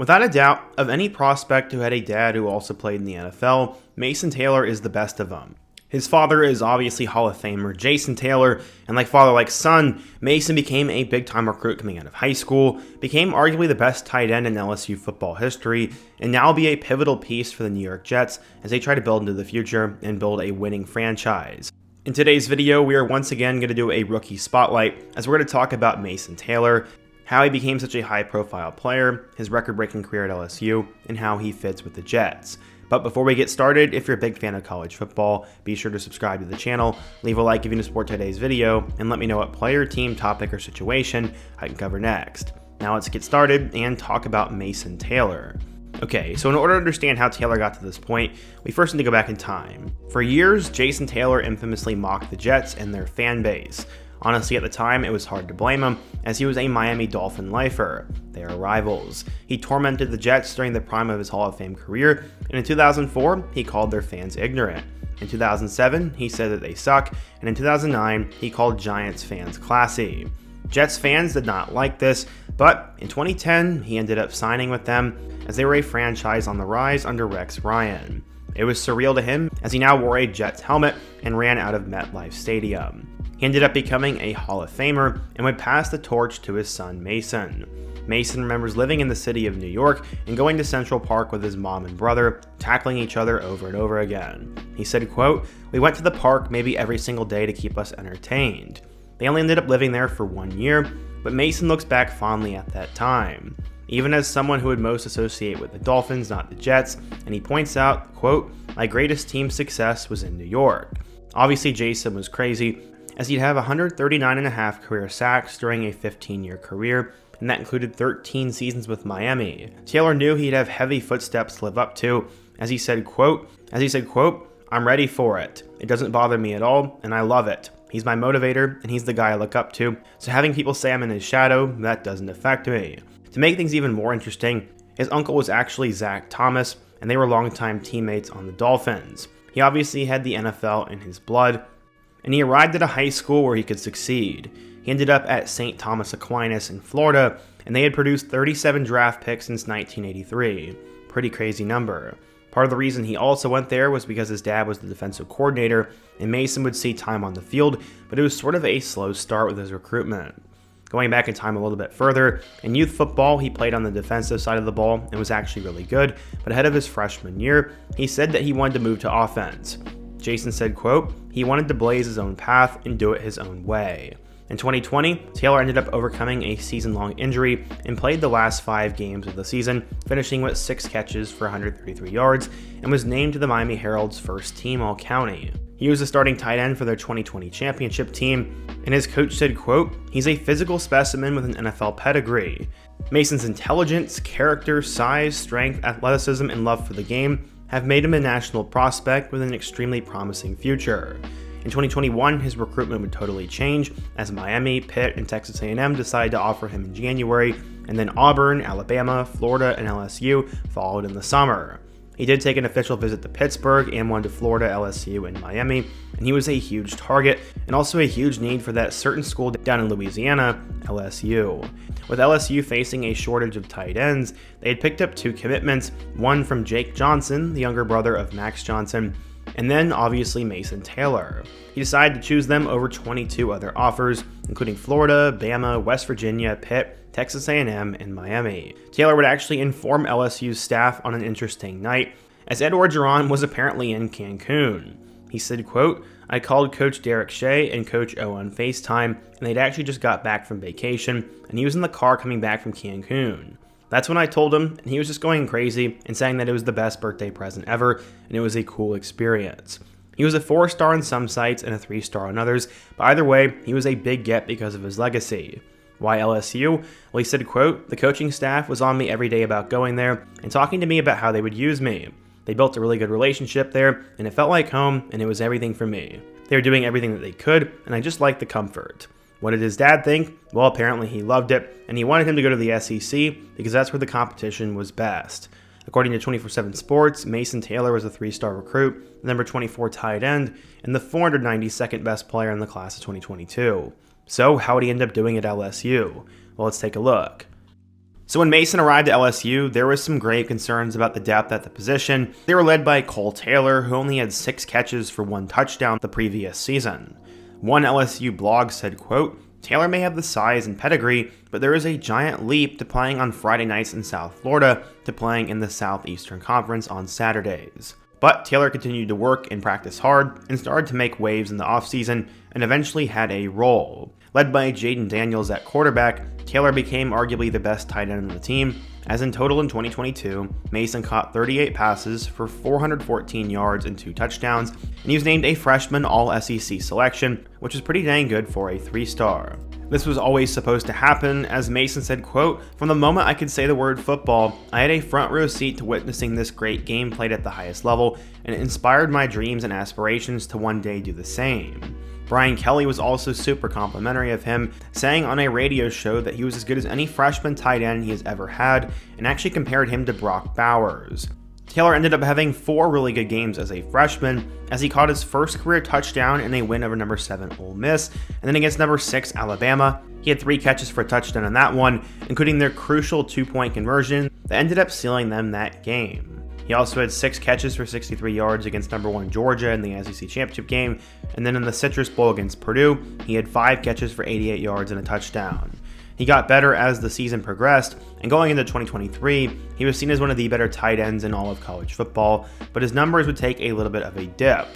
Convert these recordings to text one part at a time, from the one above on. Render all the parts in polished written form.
Without a doubt, of any prospect who had a dad who also played in the NFL, Mason Taylor is the best of them. His father is obviously Hall of Famer Jason Taylor, and like father like son, Mason became a big-time recruit coming out of high school, became arguably the best tight end in LSU football history, and now will be a pivotal piece for the New York Jets as they try to build into the future and build a winning franchise. In today's video, we are once again going to do a rookie spotlight as we're going to talk about Mason Taylor, how he became such a high-profile player, his record-breaking career at LSU, and how he fits with the Jets. But before we get started, if you're a big fan of college football, be sure to subscribe to the channel, leave a like if you support today's video, and let me know what player, team, topic, or situation I can cover next. Now let's get started and talk about Mason Taylor. Okay, so in order to understand how Taylor got to this point, we first need to go back in time. For years, Jason Taylor infamously mocked the Jets and their fan base. Honestly, at the time, it was hard to blame him, as he was a Miami Dolphin lifer. They are rivals. He tormented the Jets during the prime of his Hall of Fame career, and in 2004, he called their fans ignorant. In 2007, he said that they suck, and in 2009, he called Giants fans classy. Jets fans did not like this, but in 2010, he ended up signing with them, as they were a franchise on the rise under Rex Ryan. It was surreal to him, as he now wore a Jets helmet and ran out of MetLife Stadium. He ended up becoming a Hall of Famer and would pass the torch to his son Mason. Mason remembers living in the city of New York and going to Central Park with his mom and brother, tackling each other over and over again. He said, quote, "We went to the park maybe every single day to keep us entertained." They only ended up living there for 1 year, but Mason looks back fondly at that time. Even as someone who would most associate with the Dolphins, not the Jets, and he points out, quote, "My greatest team success was in New York." Obviously, Jason was crazy, as he'd have 139.5 career sacks during a 15-year career, and that included 13 seasons with Miami. Taylor knew he'd have heavy footsteps to live up to, as he said, quote, "I'm ready for it. It doesn't bother me at all, and I love it. He's my motivator, and he's the guy I look up to, so having people say I'm in his shadow, that doesn't affect me." To make things even more interesting, his uncle was actually Zach Thomas, and they were longtime teammates on the Dolphins. He obviously had the NFL in his blood, and he arrived at a high school where he could succeed. He ended up at St. Thomas Aquinas in Florida, and they had produced 37 draft picks since 1983. Pretty crazy number. Part of the reason he also went there was because his dad was the defensive coordinator, and Mason would see time on the field, but it was sort of a slow start with his recruitment. Going back in time a little bit further, in youth football, he played on the defensive side of the ball and was actually really good, but ahead of his freshman year, he said that he wanted to move to offense. Jason said, quote, "He wanted to blaze his own path and do it his own way." In 2020, Taylor ended up overcoming a season-long injury and played the last 5 games of the season, finishing with 6 catches for 133 yards, and was named to the Miami Herald's first team All-County. He was the starting tight end for their 2020 championship team, and his coach said, quote, "He's a physical specimen with an NFL pedigree." Mason's intelligence, character, size, strength, athleticism, and love for the game have made him a national prospect with an extremely promising future. In 2021, his recruitment would totally change as Miami, Pitt, and Texas A&M decided to offer him in January, and then Auburn, Alabama, Florida, and LSU followed in the summer. He did take an official visit to Pittsburgh and one to Florida, LSU, and Miami, and he was a huge target and also a huge need for that certain school down in Louisiana, LSU. With LSU facing a shortage of tight ends, they had picked up 2 commitments, one from Jake Johnson, the younger brother of Max Johnson, and then obviously Mason Taylor. He decided to choose them over 22 other offers, including Florida, Bama, West Virginia, Pitt, Texas A&M, and Miami. Taylor would actually inform LSU's staff on an interesting night, as Ed Orgeron was apparently in Cancun. He said, quote, "I called Coach Derek Shea and Coach O on FaceTime, and they'd actually just got back from vacation, and he was in the car coming back from Cancun. That's when I told him, and he was just going crazy and saying that it was the best birthday present ever, and it was a cool experience. He was a 4-star on some sites and a 3-star on others, but either way, he was a big get because of his legacy." Why LSU? Well, he said, quote, "The coaching staff was on me every day about going there and talking to me about how they would use me. They built a really good relationship there, and it felt like home, and it was everything for me. They were doing everything that they could, and I just liked the comfort." What did his dad think? Well, apparently he loved it, and he wanted him to go to the SEC because that's where the competition was best. According to 24/7 Sports, Mason Taylor was a 3-star recruit, the number 24 tight end, and the 492nd best player in the class of 2022. So how would he end up doing at LSU? Well, let's take a look. So when Mason arrived at LSU, there was some grave concerns about the depth at the position. They were led by Cole Taylor, who only had 6 catches for 1 touchdown the previous season. One LSU blog said, quote, "Taylor may have the size and pedigree, but there is a giant leap to playing on Friday nights in South Florida to playing in the Southeastern Conference on Saturdays." But Taylor continued to work and practice hard and started to make waves in the offseason and eventually had a role. Led by Jaden Daniels at quarterback, Taylor became arguably the best tight end on the team, as in total in 2022, Mason caught 38 passes for 414 yards and 2 touchdowns, and he was named a freshman All-SEC selection, which is pretty dang good for a 3-star. This was always supposed to happen, as Mason said, quote, "From the moment I could say the word football, I had a front row seat to witnessing this great game played at the highest level, and it inspired my dreams and aspirations to one day do the same." Brian Kelly was also super complimentary of him, saying on a radio show that he was as good as any freshman tight end he has ever had, and actually compared him to Brock Bowers. Taylor ended up having 4 really good games as a freshman, as he caught his first career touchdown in a win over number 7 Ole Miss, and then against number 6 Alabama. He had 3 catches for a touchdown in that one, including their crucial 2-point conversion that ended up sealing them that game. He also had 6 catches for 63 yards against number 1 Georgia in the SEC Championship game, and then in the Citrus Bowl against Purdue, he had 5 catches for 88 yards and a touchdown. He got better as the season progressed, and going into 2023, he was seen as one of the better tight ends in all of college football, but his numbers would take a little bit of a dip.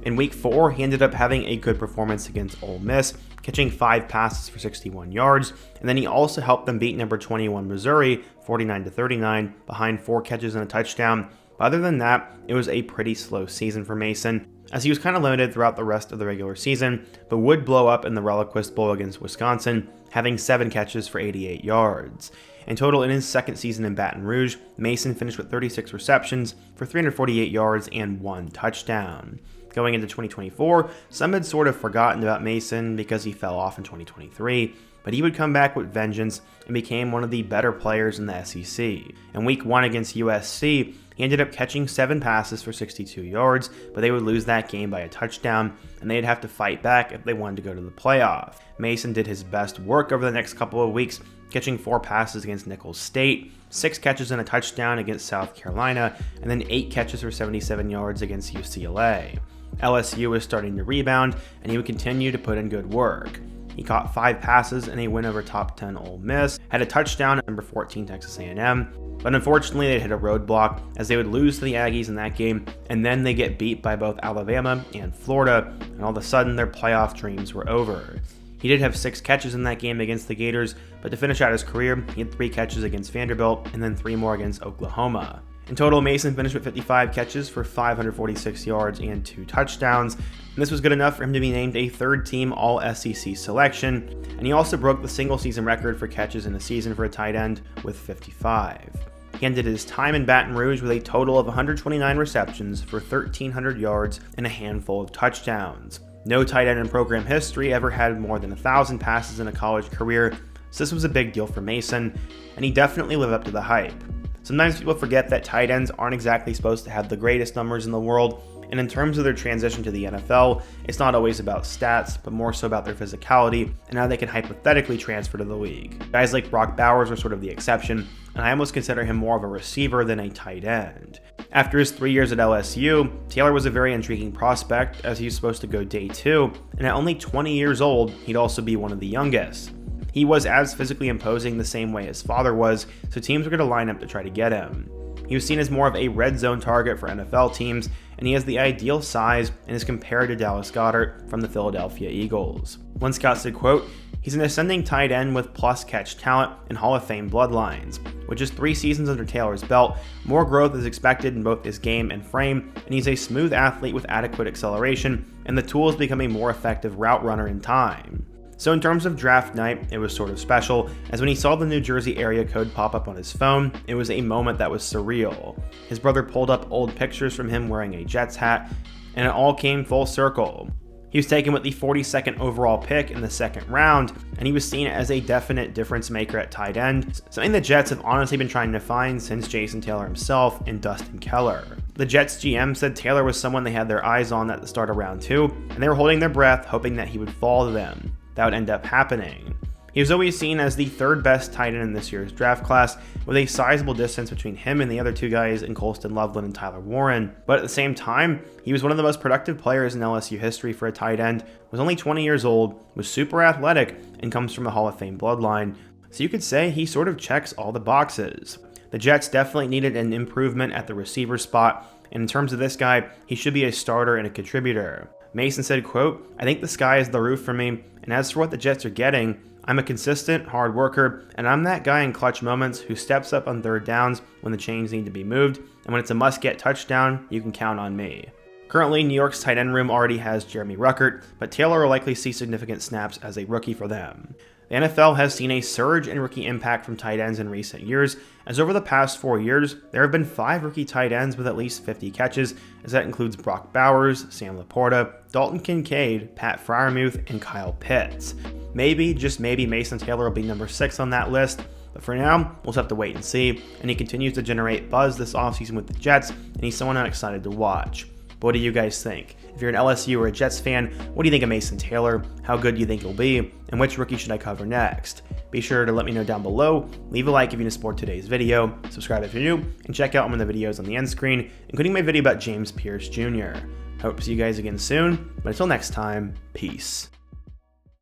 In week 4, he ended up having a good performance against Ole Miss, catching 5 passes for 61 yards, and then he also helped them beat number 21 Missouri 49-39 behind 4 catches and a touchdown. But other than that, it was a pretty slow season for Mason, as he was kind of limited throughout the rest of the regular season, but would blow up in the Reliquist Bowl against Wisconsin, having 7 catches for 88 yards. In total, in his second season in Baton Rouge, Mason finished with 36 receptions for 348 yards and 1 touchdown. Going into 2024, some had sort of forgotten about Mason because he fell off in 2023, but he would come back with vengeance and became one of the better players in the SEC. In week 1 against USC, he ended up catching 7 passes for 62 yards, but they would lose that game by a touchdown, and they'd have to fight back if they wanted to go to the playoff. Mason did his best work over the next couple of weeks, catching 4 passes against Nicholls State, 6 catches and a touchdown against South Carolina, and then 8 catches for 77 yards against UCLA. LSU was starting to rebound, and he would continue to put in good work. He caught 5 passes in a win over top 10 Ole Miss, had a touchdown at number 14 Texas A&M, but unfortunately they hit a roadblock as they would lose to the Aggies in that game, and then they get beat by both Alabama and Florida, and all of a sudden their playoff dreams were over. He did have 6 catches in that game against the Gators, but to finish out his career, he had 3 catches against Vanderbilt and then 3 more against Oklahoma. In total, Mason finished with 55 catches for 546 yards and 2 touchdowns, and this was good enough for him to be named a 3rd-team All-SEC selection, and he also broke the single-season record for catches in a season for a tight end with 55. He ended his time in Baton Rouge with a total of 129 receptions for 1,300 yards and a handful of touchdowns. No tight end in program history ever had more than 1,000 passes in a college career, so this was a big deal for Mason, and he definitely lived up to the hype. Sometimes people forget that tight ends aren't exactly supposed to have the greatest numbers in the world, and in terms of their transition to the NFL, it's not always about stats, but more so about their physicality and how they can hypothetically transfer to the league. Guys like Brock Bowers are sort of the exception, and I almost consider him more of a receiver than a tight end. After his 3 years at LSU, Taylor was a very intriguing prospect, as he was supposed to go day 2, and at only 20 years old, he'd also be one of the youngest. He was as physically imposing the same way his father was, so teams were going to line up to try to get him. He was seen as more of a red zone target for NFL teams, and he has the ideal size and is compared to Dallas Goedert from the Philadelphia Eagles. One scout said, quote, "He's an ascending tight end with plus catch talent and Hall of Fame bloodlines. With just 3 seasons under Taylor's belt, more growth is expected in both his game and frame, and he's a smooth athlete with adequate acceleration and the tools to become a more effective route runner in time." So in terms of draft night, it was sort of special, as when he saw the New Jersey area code pop up on his phone, it was a moment that was surreal. His brother pulled up old pictures from him wearing a Jets hat, and it all came full circle. He was taken with the 42nd overall pick in the 2nd round, and he was seen as a definite difference maker at tight end, something the Jets have honestly been trying to find since Jason Taylor himself and Dustin Keller. The Jets GM said Taylor was someone they had their eyes on at the start of round 2, and they were holding their breath hoping that he would fall to them. That would end up happening. He was always seen as the third best tight end in this year's draft class, with a sizable distance between him and the other two guys in Colston Loveland and Tyler Warren. But at the same time, he was one of the most productive players in LSU history for a tight end, was only 20 years old, was super athletic, and comes from the Hall of Fame bloodline. So you could say he sort of checks all the boxes. The Jets definitely needed an improvement at the receiver spot, and in terms of this guy, he should be a starter and a contributor. Mason said, quote, "I think the sky is the roof for me, and as for what the Jets are getting, I'm a consistent, hard worker, and I'm that guy in clutch moments who steps up on third downs when the chains need to be moved, and when it's a must-get touchdown, you can count on me." Currently, New York's tight end room already has Jeremy Ruckert, but Taylor will likely see significant snaps as a rookie for them. The NFL has seen a surge in rookie impact from tight ends in recent years, as over the past 4 years, there have been 5 rookie tight ends with at least 50 catches, as that includes Brock Bowers, Sam Laporta, Dalton Kincaid, Pat Freiermuth, and Kyle Pitts. Maybe, just maybe, Mason Taylor will be number 6 on that list, but for now, we'll just have to wait and see, and he continues to generate buzz this offseason with the Jets, and he's someone I'm excited to watch. But what do you guys think? If you're an LSU or a Jets fan, what do you think of Mason Taylor? How good do you think he'll be? And which rookie should I cover next? Be sure to let me know down below, leave a like if you want to support today's video, subscribe if you're new, and check out one of the videos on the end screen, including my video about James Pierce Jr. Hope to see you guys again soon, but until next time, peace.